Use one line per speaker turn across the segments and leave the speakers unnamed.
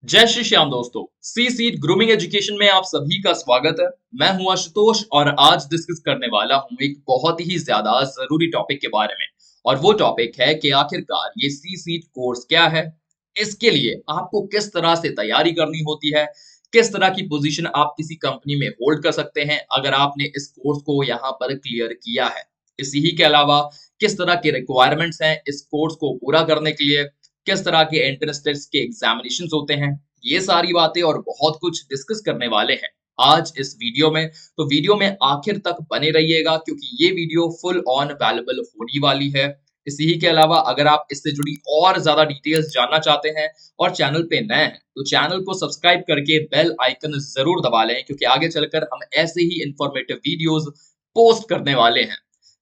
जय श्री श्याम दोस्तों। सी seat grooming education में आप सभी का स्वागत है। मैं हूं आशुतोष और आज डिस्कस करने वाला हूं एक बहुत ही ज्यादा जरूरी टॉपिक के बारे में। और वो टॉपिक है कि आखिरकार ये सी सीट कोर्स क्या है, इसके लिए आपको किस तरह से तैयारी करनी होती है, किस तरह की पोजीशन आप किसी कंपनी में होल्ड कर सकते हैं अगर आपने इस कोर्स को यहाँ पर क्लियर किया है। इसी ही के अलावा किस तरह के रिक्वायरमेंट्स हैं इस कोर्स को पूरा करने के लिए, किस तरह के एंट्रेंस टेस्ट के एग्जामिनेशंस होते हैं, ये सारी बातें और बहुत कुछ डिस्कस करने वाले हैं आज इस वीडियो में। तो वीडियो में आखिर तक बने रहिएगा क्योंकि ये वीडियो फुल ऑन वैल्यूएबल होने वाली है। इसी ही के अलावा अगर आप इससे जुड़ी और ज्यादा डिटेल्स जानना चाहते हैं और चैनल पे नए हैं तो चैनल को सब्सक्राइब करके बेल आइकन जरूर दबा लें क्योंकि आगे चलकर हम ऐसे ही इंफॉर्मेटिव वीडियोस पोस्ट करने वाले हैं।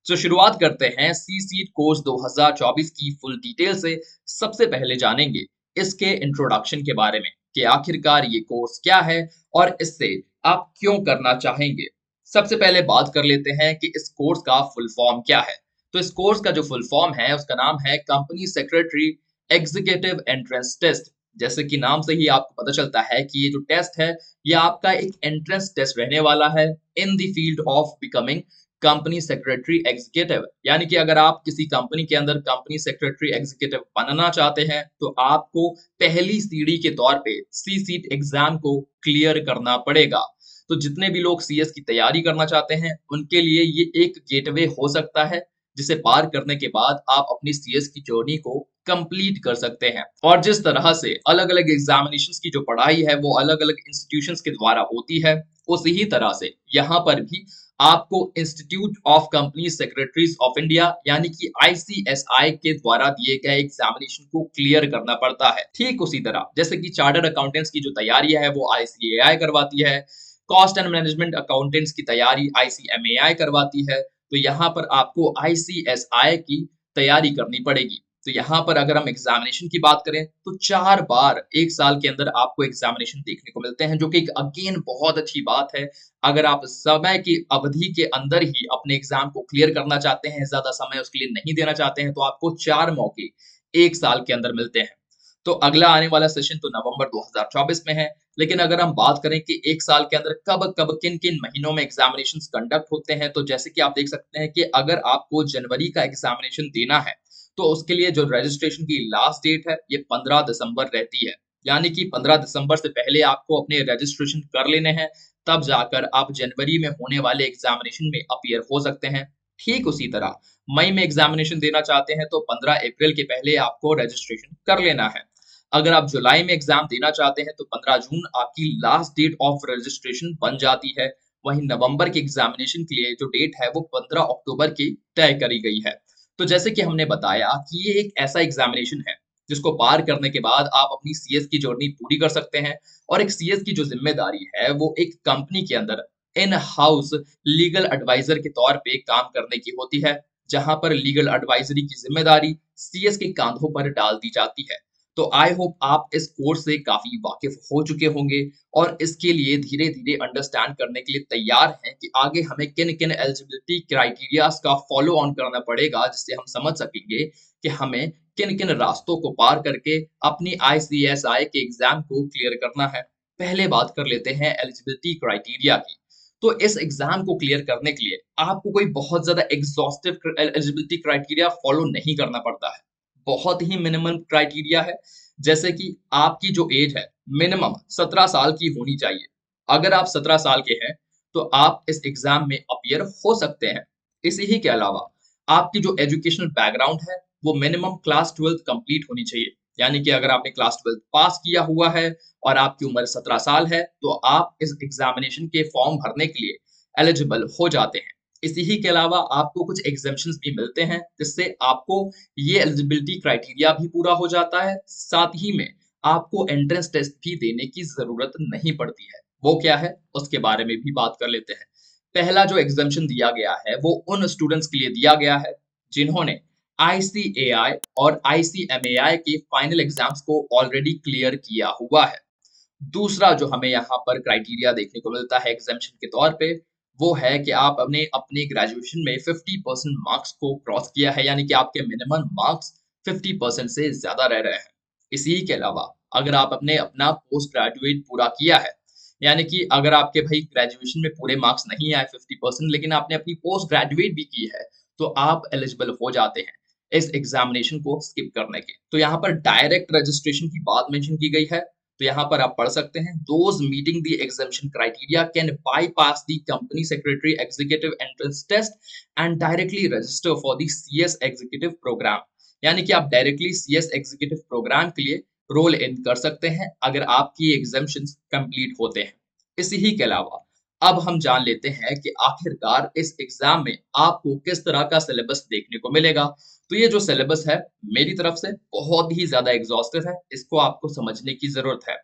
तो शुरुआत करते हैं सी सीट कोर्स 2024 की फुल डिटेल से। सबसे पहले जानेंगे इसके इंट्रोडक्शन के बारे में कि आखिरकार ये कोर्स क्या है और इससे आप क्यों करना चाहेंगे। सबसे पहले बात कर लेते हैं कि इस कोर्स का फुल फॉर्म क्या है। तो इस कोर्स का जो फुल फॉर्म है उसका नाम है company secretary executive entrance test. जैसे कि नाम से ही आपको पता चलता है कि ये जो टेस्ट है ये आपका एक एंट्रेंस टेस्ट रहने वाला है in the field of becoming company secretary executive. यानी कि अगर आप किसी कंपनी के अंदर कंपनी सेक्रेटरी एग्जीक्यूटिव बनना चाहते हैं तो आपको पहली सीढ़ी के तौर पे सी सीट एग्जाम को क्लियर करना पड़ेगा। तो जितने भी लोग सीएस की तैयारी करना चाहते हैं उनके लिए ये एक गेटवे हो सकता है जिसे पार करने के बाद आप अपनी सीएस की जर्नी को कंप्लीट कर सकते हैं। और जिस तरह से अलग अलग एग्जामिनेशंस की जो पढ़ाई है वो अलग अलग इंस्टीट्यूशंस के द्वारा होती है उसी ही तरह से यहाँ पर भी आपको institute of company secretaries of India यानी कि आईसीएसआई के द्वारा दिए गए एग्जामिनेशन को क्लियर करना पड़ता है। ठीक उसी तरह जैसे कि चार्टर्ड अकाउंटेंट्स की जो तैयारी है वो आईसीएआई करवाती है, कॉस्ट एंड मैनेजमेंट अकाउंटेंट्स की तैयारी आईसीएमएआई करवाती है, तो यहाँ पर आपको आईसीएसआई की तैयारी करनी पड़ेगी। तो यहाँ पर अगर हम एग्जामिनेशन की बात करें तो 4 बार एक साल के अंदर आपको एग्जामिनेशन देखने को मिलते हैं जो कि अगेन बहुत अच्छी बात है। अगर आप समय की अवधि के अंदर ही अपने एग्जाम को क्लियर करना चाहते हैं, ज्यादा समय उसके लिए नहीं देना चाहते हैं, तो आपको 4 मौके एक साल के अंदर मिलते हैं। तो अगला आने वाला सेशन तो नवंबर 2024 में है। लेकिन अगर हम बात करें कि एक साल के अंदर कब कब किन किन महीनों में एग्जामिनेशन कंडक्ट होते हैं तो जैसे कि आप देख सकते हैं कि अगर आपको जनवरी का एग्जामिनेशन देना है तो उसके लिए जो रजिस्ट्रेशन की लास्ट डेट है ये 15 दिसंबर रहती है। यानी कि 15 दिसंबर से पहले आपको अपने रजिस्ट्रेशन कर लेने हैं, तब जाकर आप जनवरी में होने वाले एग्जामिनेशन में अपीयर हो सकते हैं। ठीक उसी तरह मई में एग्जामिनेशन देना चाहते हैं तो 15 अप्रैल के पहले आपको रजिस्ट्रेशन कर लेना है। अगर आप जुलाई में एग्जाम देना चाहते हैं तो 15 जून आपकी लास्ट डेट ऑफ रजिस्ट्रेशन बन जाती है। वहीं नवंबर के एग्जामिनेशन के लिए जो डेट है वो 15 अक्टूबर की तय करी गई है। तो जैसे कि हमने बताया कि ये एक ऐसा एग्जामिनेशन है जिसको पार करने के बाद आप अपनी सीएस की जर्नी पूरी कर सकते हैं। और एक सीएस की जो जिम्मेदारी है वो एक कंपनी के अंदर इन हाउस लीगल एडवाइजर के तौर पे काम करने की होती है, जहां पर लीगल एडवाइजरी की जिम्मेदारी सीएस के कांधों पर डाल दी जाती है। तो आई होप आप इस कोर्स से काफी वाकिफ हो चुके होंगे और इसके लिए धीरे धीरे अंडरस्टैंड करने के लिए तैयार हैं कि आगे हमें किन किन एलिजिबिलिटी क्राइटेरियाज का फॉलो ऑन करना पड़ेगा जिससे हम समझ सकेंगे कि हमें किन किन रास्तों को पार करके अपनी आईसीएसआई के एग्जाम को क्लियर करना है। पहले बात कर लेते हैं एलिजिबिलिटी क्राइटेरिया की। तो इस एग्जाम को क्लियर करने के लिए आपको कोई बहुत ज्यादा एग्जॉस्टिव एलिजिबिलिटी क्राइटेरिया फॉलो नहीं करना पड़ता है। बहुत ही मिनिमम क्राइटेरिया है। जैसे कि आपकी जो एज है मिनिमम 17 साल की होनी चाहिए। अगर आप 17 साल के हैं तो आप इस एग्जाम में अपीयर हो सकते हैं। इसी ही के अलावा आपकी जो एजुकेशनल बैकग्राउंड है वो मिनिमम क्लास 12th कंप्लीट होनी चाहिए। यानी कि अगर आपने क्लास 12th पास किया हुआ है और आपकी उम्र 17 साल है तो आप इस एग्जामिनेशन के फॉर्म भरने के लिए एलिजिबल हो जाते हैं। इसी ही के अलावा आपको कुछ एग्जेम्पशंस भी मिलते हैं जिससे आपको ये एलिजिबिलिटी क्राइटेरिया भी पूरा हो जाता है। साथ ही में आपको एंट्रेंस टेस्ट भी देने की जरूरत नहीं पड़ती है। वो क्या है उसके बारे में भी बात कर लेते हैं। पहला जो एग्जामेशन दिया गया है वो उन स्टूडेंट्स के लिए दिया गया है जिन्होंने आईसीएआई और आईसीएमएआई के फाइनल एग्जाम्स को ऑलरेडी क्लियर किया हुआ है। दूसरा जो हमें यहाँ पर क्राइटेरिया देखने को मिलता है एग्जामेशन के तौर पे वो है कि आप अपने अपने ग्रेजुएशन में 50% मार्क्स को क्रॉस किया है, यानी कि आपके मिनिमम मार्क्स 50% से ज्यादा रह रहे हैं। इसी के अलावा अगर आप अपने अपना पोस्ट ग्रेजुएट पूरा किया है, यानी कि अगर आपके भाई ग्रेजुएशन में पूरे मार्क्स नहीं आए 50% लेकिन आपने अपनी पोस्ट ग्रेजुएट भी की है, तो आप एलिजिबल हो जाते हैं इस एग्जामिनेशन को स्किप करने के। तो यहाँ पर डायरेक्ट रजिस्ट्रेशन की बात मेंशन की गई है, तो यहाँ पर आप पढ़ सकते हैं, those meeting the examination criteria can bypass the company secretary executive entrance test and directly register for the CS executive program. यानी कि आप डायरेक्टली सीएस एग्जीक्यूटिव प्रोग्राम के लिए रोल इन कर सकते हैं अगर आपकी एग्जामिनेशंस कंप्लीट होते हैं। इसी ही के अलावा अब हम जान लेते हैं कि आखिरकार इस एग्जाम में आपको किस तरह का सिलेबस देखने को मिलेगा। तो ये जो सिलेबस है मेरी तरफ से बहुत ही ज्यादा एग्जॉस्टिव है, इसको आपको समझने की जरूरत है।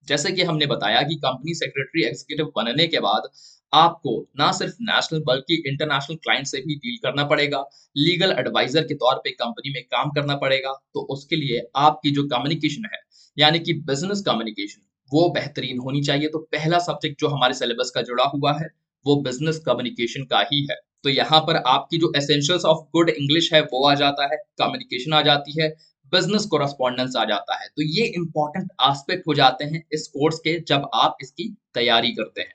जैसे कि हमने बताया कि कंपनी सेक्रेटरी एग्जीक्यूटिव बनने के बाद आपको ना सिर्फ नेशनल बल्कि इंटरनेशनल क्लाइंट से भी डील करना पड़ेगा, लीगल एडवाइजर के तौर पे कंपनी में काम करना पड़ेगा। तो उसके लिए आपकी जो कम्युनिकेशन है, यानी कि बिजनेस कम्युनिकेशन, वो बेहतरीन होनी चाहिए। तो पहला सब्जेक्ट जो हमारे सिलेबस का जुड़ा हुआ है वो बिजनेस कम्युनिकेशन का ही है। तो यहाँ पर आपकी जो एसेंशियल्स ऑफ गुड इंग्लिश है वो आ जाता है, कम्युनिकेशन आ जाती है, बिजनेस कोरस्पॉन्डेंस आ जाता है। तो ये इंपॉर्टेंट एस्पेक्ट हो जाते हैं इस कोर्स के जब आप इसकी तैयारी करते हैं।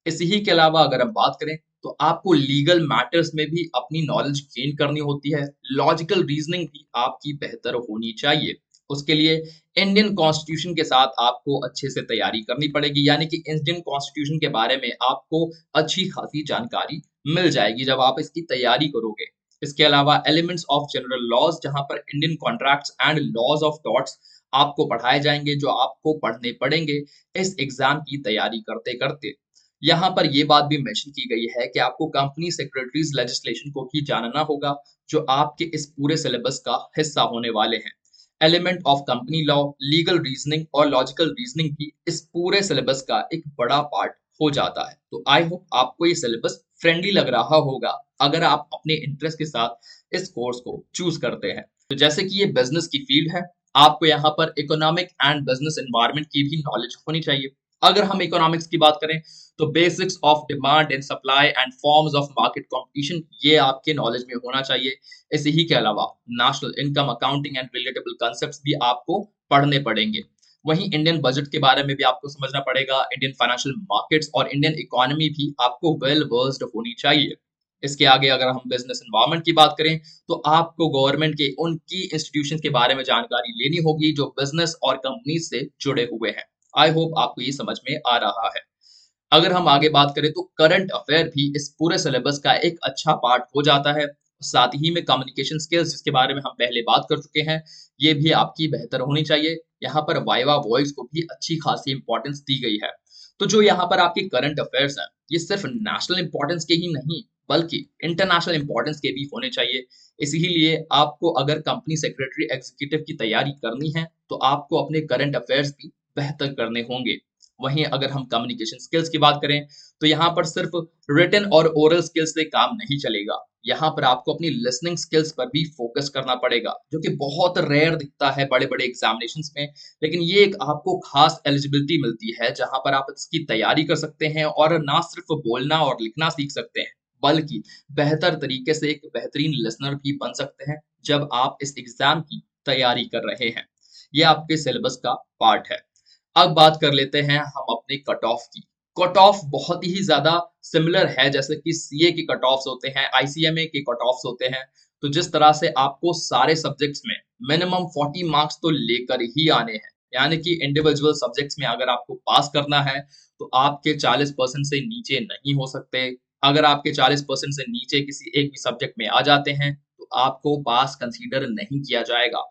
इसी के अलावा अगर हम बात करें तो आपको लीगल मैटर्स में भी अपनी नॉलेज गेन करनी होती है, लॉजिकल रीजनिंग भी आपकी बेहतर होनी चाहिए। उसके लिए इंडियन कॉन्स्टिट्यूशन के साथ आपको अच्छे से तैयारी करनी पड़ेगी, यानी कि इंडियन कॉन्स्टिट्यूशन के बारे में आपको अच्छी खासी जानकारी मिल जाएगी जब आप इसकी तैयारी करोगे। इसके अलावा एलिमेंट्स ऑफ जनरल लॉज, जहां पर Indian contracts and laws of torts आपको पढ़ाए जाएंगे, जो आपको पढ़ने पड़ेंगे इस एग्जाम की तैयारी करते करते। यहाँ पर ये बात भी मेंशन की गई है कि आपको कंपनी सेक्रेटरीज लेजिस्लेशन को भी जानना होगा, जो आपके इस पूरे सिलेबस का हिस्सा होने वाले हैं। Element of company law, legal reasoning और लॉजिकल रीजनिंग भी इस पूरे सिलेबस का एक बड़ा पार्ट हो जाता है। तो आई होप आपको ये सिलेबस फ्रेंडली लग रहा होगा अगर आप अपने इंटरेस्ट के साथ इस कोर्स को चूज करते हैं। तो जैसे कि ये बिजनेस की फील्ड है, आपको यहाँ पर इकोनॉमिक एंड बिजनेस एनवायरनमेंट की भी नॉलेज होनी चाहिए। अगर हम इकोनॉमिक्स की बात करें तो basics of demand and supply and forms of market competition, ये आपके नॉलेज में होना चाहिए। इसी ही के अलावा national income accounting and relatable concepts भी आपको पढ़ने पड़ेंगे। वहीं इंडियन बजट के बारे में भी आपको समझना पड़ेगा, इंडियन फाइनेंशियल मार्केट्स और इंडियन इकोनॉमी भी आपको वेल वर्स्ड होनी चाहिए। इसके आगे अगर हम बिजनेस एनवायरनमेंट की बात करें तो आपको गवर्नमेंट के उन की इंस्टीट्यूशन के बारे में जानकारी लेनी होगी जो बिजनेस और कंपनी से जुड़े हुए हैं। आई होप आपको ये समझ में आ रहा है। अगर हम आगे बात करें तो करंट अफेयर भी इस पूरे सिलेबस का एक अच्छा पार्ट हो जाता है। साथ ही में कम्युनिकेशन स्किल्स, जिसके बारे में हम पहले बात कर चुके हैं, ये भी आपकी बेहतर होनी चाहिए। यहाँ पर वाइवा वॉइस को भी अच्छी खासी इंपॉर्टेंस दी गई है। तो जो यहाँ पर आपके करंट अफेयर्स हैं, ये सिर्फ नेशनल इंपॉर्टेंस के ही नहीं बल्कि इंटरनेशनल इंपॉर्टेंस के भी होने चाहिए। इसीलिए आपको अगर कंपनी सेक्रेटरी एग्जीक्यूटिव की तैयारी करनी है तो आपको अपने करंट अफेयर्स भी बेहतर करने होंगे। वहीं अगर हम कम्युनिकेशन स्किल्स की बात करें तो यहाँ पर सिर्फ रिटन और ओरल स्किल्स से काम नहीं चलेगा। यहाँ पर आपको अपनी लिसनिंग स्किल्स पर भी फोकस करना पड़ेगा, जो कि बहुत रेयर दिखता है बड़े बड़े एग्जामिनेशंस में। लेकिन ये एक आपको खास एलिजिबिलिटी मिलती है जहां पर आप इसकी तैयारी कर सकते हैं और ना सिर्फ बोलना और लिखना सीख सकते हैं बल्कि बेहतर तरीके से एक बेहतरीन लिसनर भी बन सकते हैं जब आप इस एग्जाम की तैयारी कर रहे हैं। ये आपके सिलेबस का पार्ट है। अब बात कर लेते हैं हम अपने कट ऑफ की। कट ऑफ बहुत ही ज्यादा सिमिलर है जैसे कि सीए के कट ऑफ्स होते हैं, आईसीएमए के कट ऑफ्स होते हैं। तो जिस तरह से आपको सारे सब्जेक्ट्स में मिनिमम 40 मार्क्स तो लेकर ही आने हैं, यानी कि इंडिविजुअल सब्जेक्ट्स में अगर आपको पास करना है तो आपके 40% से नीचे नहीं हो सकते। अगर आपके 40% से नीचे किसी एक भी सब्जेक्ट में आ जाते हैं तो आपको पास कंसीडर नहीं किया जाएगा।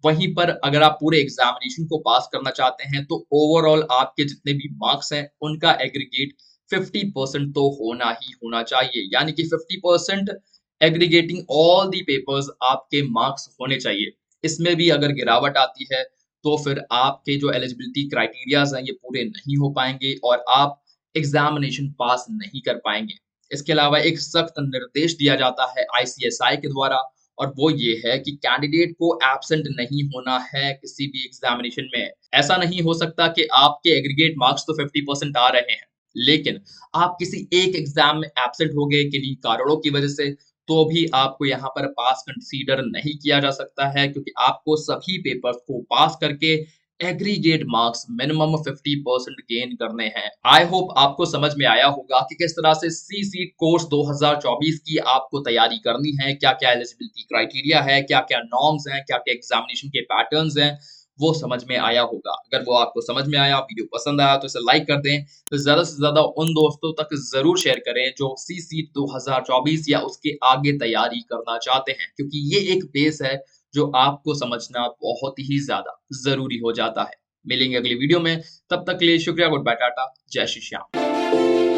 वहीं पर अगर आप पूरे एग्जामिनेशन को पास करना चाहते हैं तो ओवरऑल आपके जितने भी मार्क्स हैं उनका एग्रीगेट 50% तो होना ही होना चाहिए, यानी कि 50% एग्रीगेटिंग ऑल दी पेपर्स आपके मार्क्स होने चाहिए। इसमें भी अगर गिरावट आती है तो फिर आपके जो एलिजिबिलिटी क्राइटेरियाज हैं ये पूरे नहीं हो पाएंगे और आप एग्जामिनेशन पास नहीं कर पाएंगे। इसके अलावा एक सख्त निर्देश दिया जाता है आईसीएसआई के द्वारा, और वो ये है कि कैंडिडेट को एब्सेंट नहीं होना है किसी भी एग्जामिनेशन में। ऐसा नहीं हो सकता कि आपके एग्रीगेट मार्क्स तो 50% आ रहे हैं लेकिन आप किसी एक एग्जाम में एब्सेंट हो गए किन्हीं कारणों की वजह से, तो भी आपको यहाँ पर पास कंसीडर नहीं किया जा सकता है, क्योंकि आपको सभी पेपर्स को पास करके एग्रीगेट मार्क्स मिनिमम 50% गेन करने हैं। आई होप आपको समझ में आया होगा कि किस तरह से सी सीट कोर्स 2024 की आपको तैयारी करनी है, क्या क्या एलिजिबिलिटी क्राइटेरिया है, क्या क्या नॉर्म्स हैं, क्या क्या एग्जामिनेशन के पैटर्न्स हैं, वो समझ में आया होगा। अगर वो आपको समझ में आया, वीडियो पसंद आया तो इसे लाइक कर दें, तो ज्यादा से ज्यादा उन दोस्तों तक जरूर शेयर करें जो सी सीट 2024 या उसके आगे तैयारी करना चाहते हैं, क्योंकि ये एक बेस है जो आपको समझना बहुत ही ज्यादा जरूरी हो जाता है। मिलेंगे अगली वीडियो में, तब तक के लिए शुक्रिया, गुड बाय, टाटा, जय श्री श्याम।